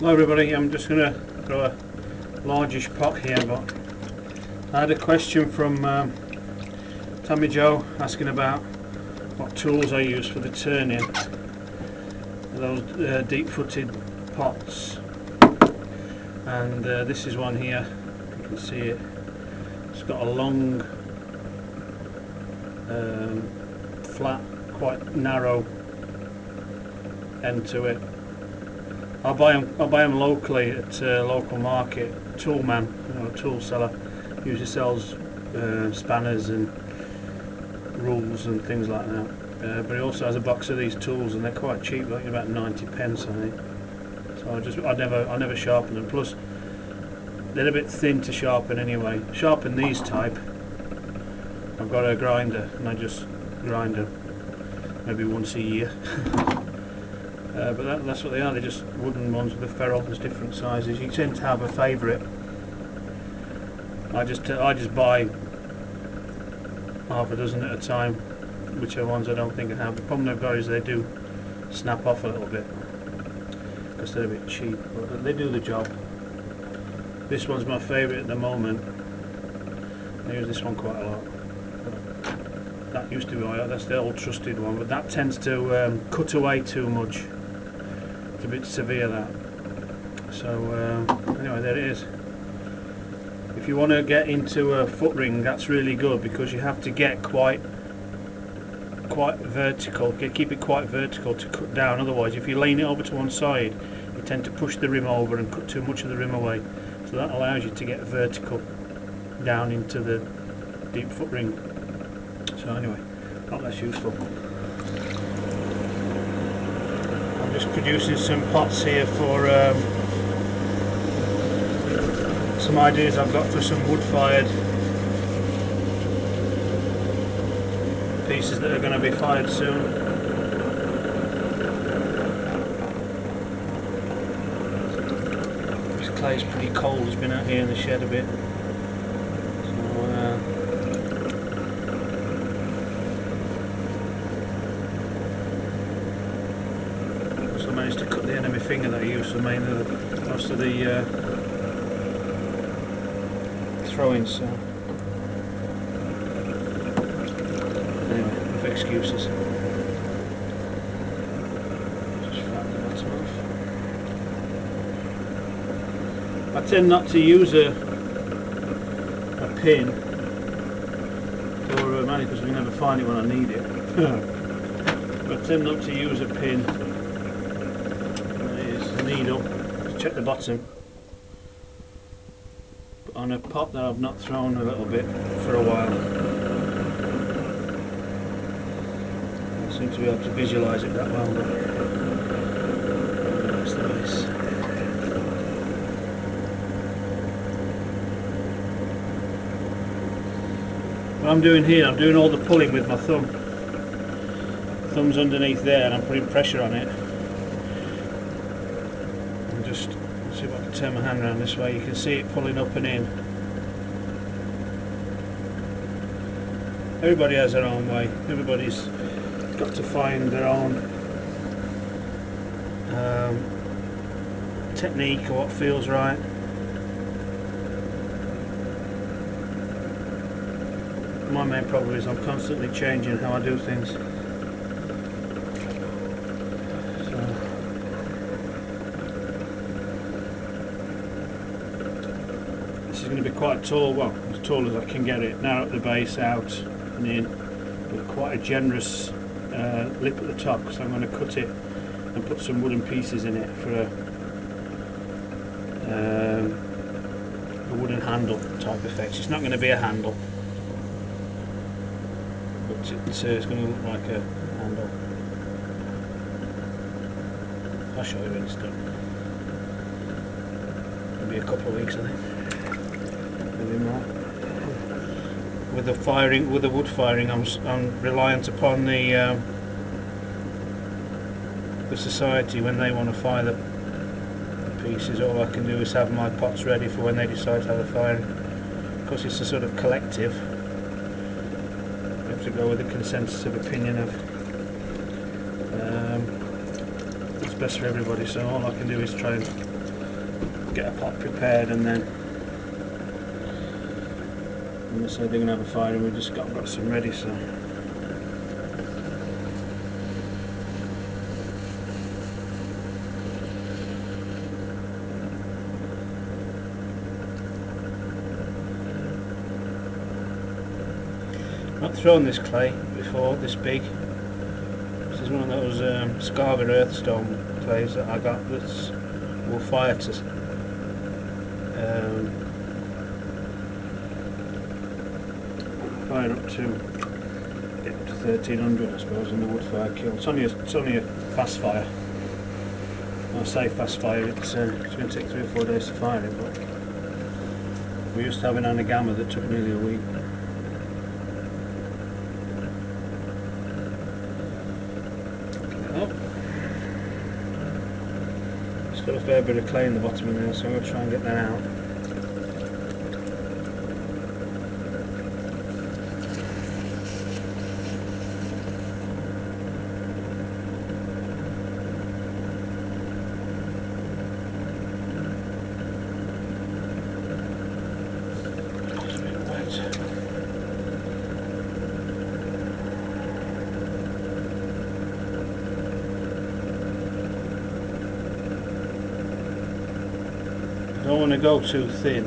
Hello everybody, I'm just going to throw a largish pot here, but I had a question from Tommy Joe asking about what tools I use for the turning of those deep-footed pots, and this is one here. You can see it. It's got a long, flat, quite narrow end to it. I'll buy them locally at a local market. Toolman, a tool seller, usually sells spanners and rules and things like that. But he also has a box of these tools, and they're quite cheap, like about 90 pence, I think. So I never sharpen them. Plus, they're a bit thin to sharpen anyway. Sharpen these type, I've got a grinder, and I just grind them maybe once a year. But that's what they are. They're just wooden ones with a ferrule. There's different sizes. You tend to have a favourite. I just buy half a dozen at a time, whichever ones I don't think I have. The problem they've got is they do snap off a little bit because they're a bit cheap, but they do the job. This one's my favourite at the moment. I use this one quite a lot. That used to be that's the old trusted one, but that tends to cut away too much. It's a bit severe, that. So anyway, there it is. If you want to get into a foot ring, that's really good, because you have to get quite vertical. Keep it quite vertical to cut down. Otherwise, if you lean it over to one side, you tend to push the rim over and cut too much of the rim away. So that allows you to get vertical down into the deep foot ring. So anyway, hope that's useful. I'm just producing some pots here for some ideas I've got for some wood-fired pieces that are going to be fired soon. This clay's pretty cold. It's been out here in the shed a bit. So I managed to cut the end of my finger that I used for most of the throwing, so anyway, enough excuses. Just flatten the bottom off. I tend not to use a pin for money, because we never find it when I need it. But I tend not to use a pin. There's a needle to check the bottom. On a pot that I've not thrown a little bit for a while. I seem to be able to visualise it that well, but that's nice. What I'm doing here, I'm doing all the pulling with my thumb. Thumb's underneath there, and I'm putting pressure on it. And just see if I can turn my hand around this way. You can see it pulling up and in. Everybody has their own way. Everybody's got to find their own technique, or what feels right. My main problem is I'm constantly changing how I do things. This is going to be quite tall, well, as tall as I can get it. Narrow at the base, out and in, with quite a generous lip at the top, because I'm going to cut it and put some wooden pieces in it for a wooden handle type effect. It's not going to be a handle, but it's going to look like a handle. I'll show you when it's done. It'll be a couple of weeks, I think. Maybe more. With the wood firing, I'm reliant upon the society. When they want to fire the pieces, all I can do is have my pots ready for when they decide to have a firing. Because it's a sort of collective, you have to go with the consensus of opinion of what's best for everybody. So all I can do is try and get a pot prepared, and then when they say they're going to have a fire, and we've just got some ready, so. I've thrown this clay before, this big. This is one of those Scarver earthstone clays that I got that's will fire to fire up to 1300, I suppose, on the wood fire kiln. It's only a fast fire. When I say fast fire, it's going to take 3 or 4 days to fire it, but we used to have an anagama that took nearly a week. Got a fair bit of clay in the bottom of there, so I'm going to try and get that out. It's a bit wet. I don't want to go too thin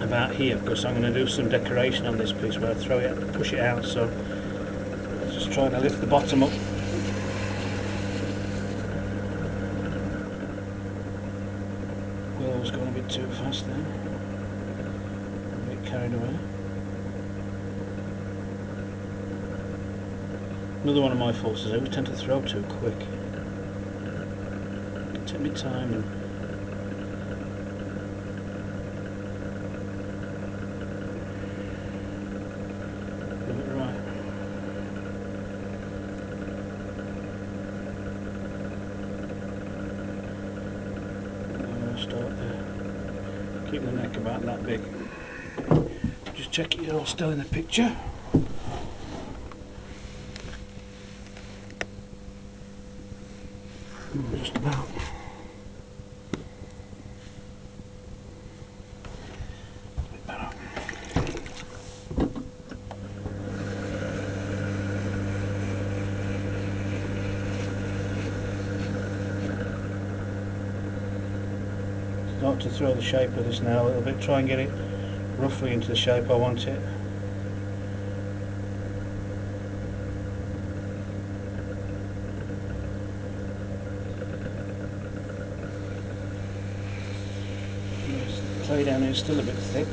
about here, because I'm going to do some decoration on this piece where I throw it, push it out, so just trying to lift the bottom up. Wheel's going a bit too fast then, a bit carried away. Another one of my faults is I always tend to throw too quick. Take my time and do it right. I'll start there. Keep the neck about that big. Just check you're all still in the picture. Just about. Start to throw the shape of this now a little bit, try and get it roughly into the shape I want it. The clay down here is still a bit thick.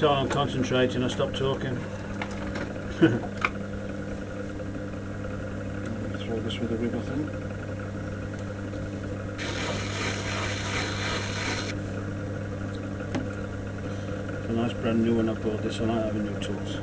Until I'm concentrating, I stop talking. Throw this with a rib, I think. It's a nice brand new one I bought this, and I have new tools.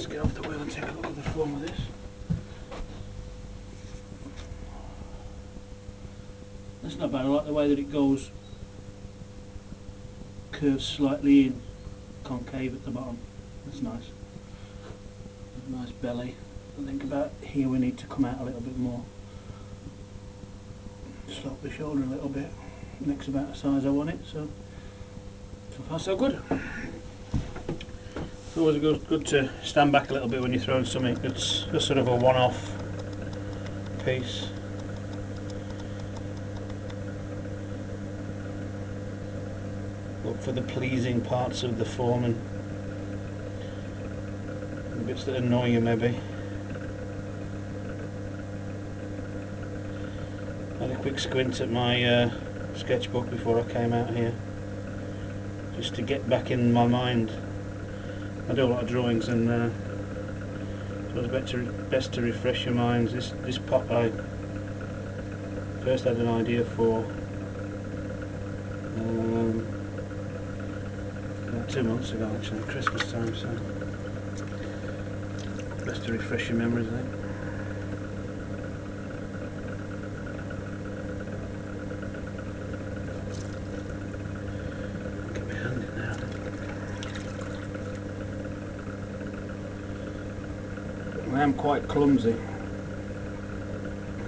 Let's get off the wheel and take a look at the form of this. That's not bad. I like the way that it goes, curves slightly in, concave at the bottom. That's nice. Nice belly. I think about here we need to come out a little bit more. Slope the shoulder a little bit. Neck's about the size I want it, so far so good. It's always good to stand back a little bit when you're throwing something that's a sort of a one-off piece. Look for the pleasing parts of the form and the bits that annoy you maybe. I had a quick squint at my sketchbook before I came out here, just to get back in my mind. I do a lot of drawings, and so it's best to refresh your minds. This pot I first had an idea for about 2 months ago, actually, Christmas time, so best to refresh your memories, I think. Get my hand in now. I am quite clumsy.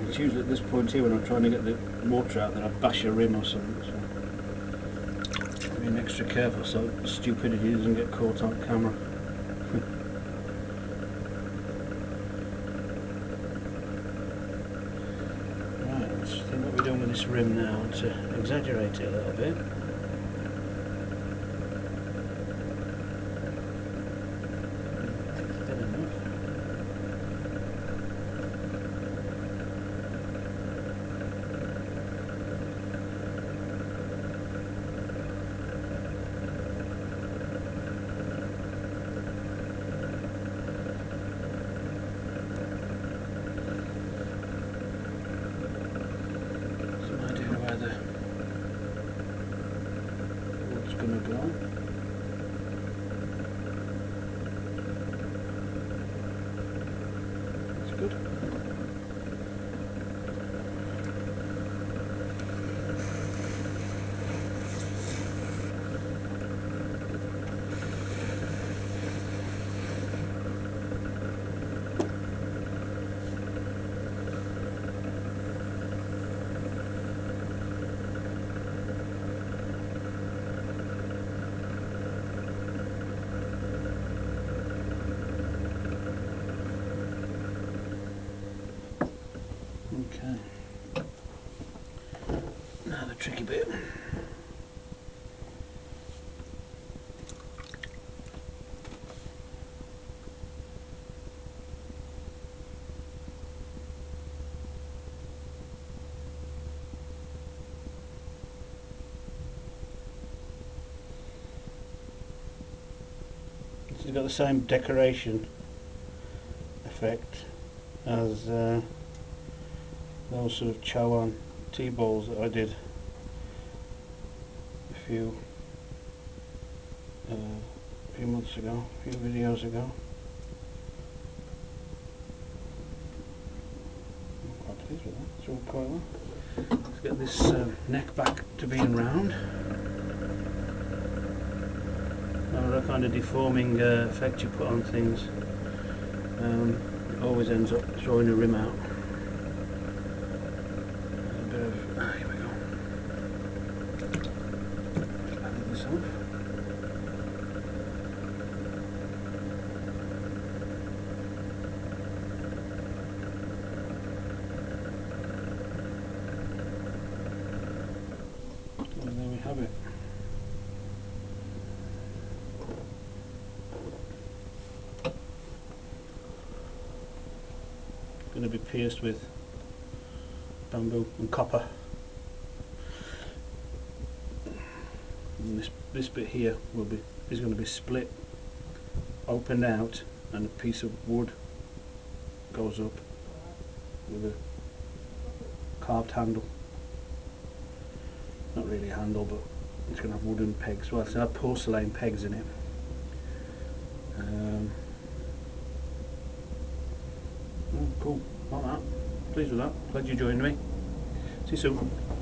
It's usually at this point here when I'm trying to get the water out that I bash a rim or something. So being extra careful so stupidity doesn't get caught on camera. Right, let's think what we're doing with this rim now to exaggerate it a little bit. Thin enough. What's going to go? That's good. Okay. Now the tricky bit. This has got the same decoration effect as those sort of chowan tea bowls that I did a few months ago, a few videos ago. I'm quite pleased with that, it's all quite well. Let's get this neck back to being round. Another kind of deforming effect you put on things, it always ends up throwing a rim out. Here we go. Lather this off. And there we have it. Going to be pierced with bamboo and copper. And this bit here is going to be split, opened out, and a piece of wood goes up with a carved handle. Not really a handle, but it's going to have wooden pegs. Well, it's going to have porcelain pegs in it. Cool, like that. Pleased with that. Glad you joined me. See you soon.